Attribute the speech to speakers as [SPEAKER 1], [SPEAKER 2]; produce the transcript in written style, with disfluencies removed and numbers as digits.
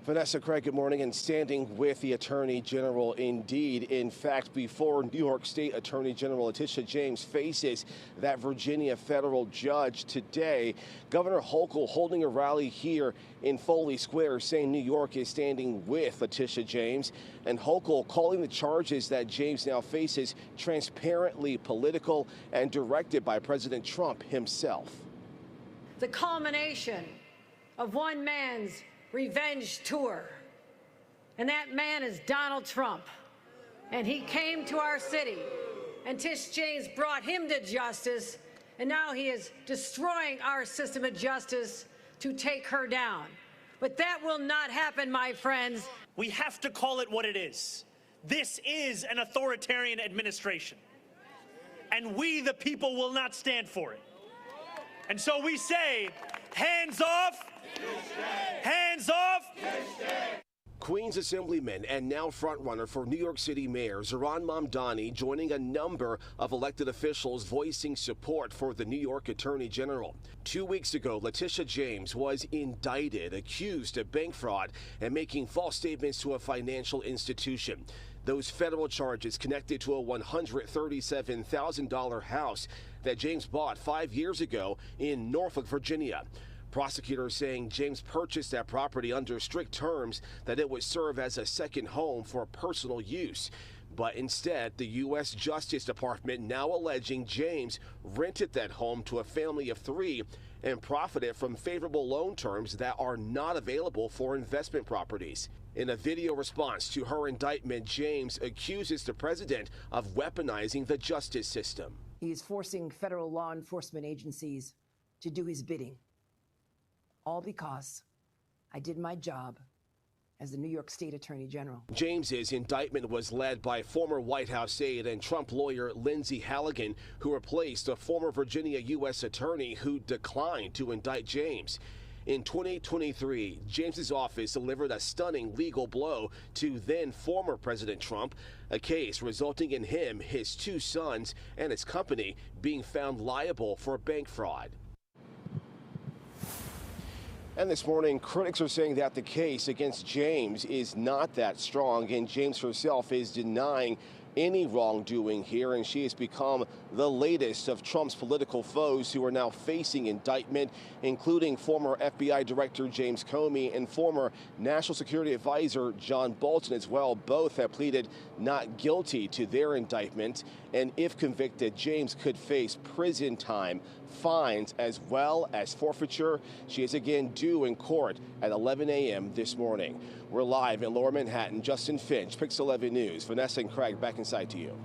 [SPEAKER 1] Vanessa, Craig, good morning. And standing with the Attorney General indeed. In fact, before New York State Attorney General Letitia James faces that Virginia federal judge today, Governor Hochul holding a rally here in Foley Square saying New York is standing with Letitia James, and Hochul calling the charges that James now faces transparently political and directed by President Trump himself.
[SPEAKER 2] The culmination of one man's revenge tour, and that man is Donald Trump. And he came to our city, and Tish James brought him to justice, and now he is destroying our system of justice to take her down. But that will not happen, my friends.
[SPEAKER 3] We have to call it what it is. This is an authoritarian administration, and we, the people, will not stand for it. And so we say, hands off, hands off.
[SPEAKER 1] Queens Assemblyman and now frontrunner for New York City Mayor Zohran Mamdani joining a number of elected officials voicing support for the New York Attorney General. 2 weeks ago, Letitia James was indicted, accused of bank fraud and making false statements to a financial institution. Those federal charges connected to a $137,000 house that James bought 5 years ago in Norfolk, Virginia. Prosecutors saying James purchased that property under strict terms that it would serve as a second home for personal use. But instead, the U.S. Justice Department now alleging James rented that home to a family of three and profited from favorable loan terms that are not available for investment properties. In a video response to her indictment, James accuses the president of weaponizing the justice system.
[SPEAKER 4] He's forcing federal law enforcement agencies to do his bidding. All because I did my job as the New York State Attorney General.
[SPEAKER 1] James's indictment was led by former White House aide and Trump lawyer Lindsey Halligan, who replaced a former Virginia U.S. attorney who declined to indict James. In 2023, James's office delivered a stunning legal blow to then former President Trump, a case resulting in him, his two sons, and his company being found liable for bank fraud. And this morning, critics are saying that the case against James is not that strong, and James herself is denying any wrongdoing here, and she has become the latest of Trump's political foes who are now facing indictment, including former FBI Director James Comey and former National Security Advisor John Bolton as well. Both have pleaded not guilty to their indictment, and if convicted, James could face prison time, fines, as well as forfeiture. She is again due in court at 11 a.m. this morning. We're live in Lower Manhattan. Justin Finch, Pix 11 News. Vanessa and Craig, back inside to you.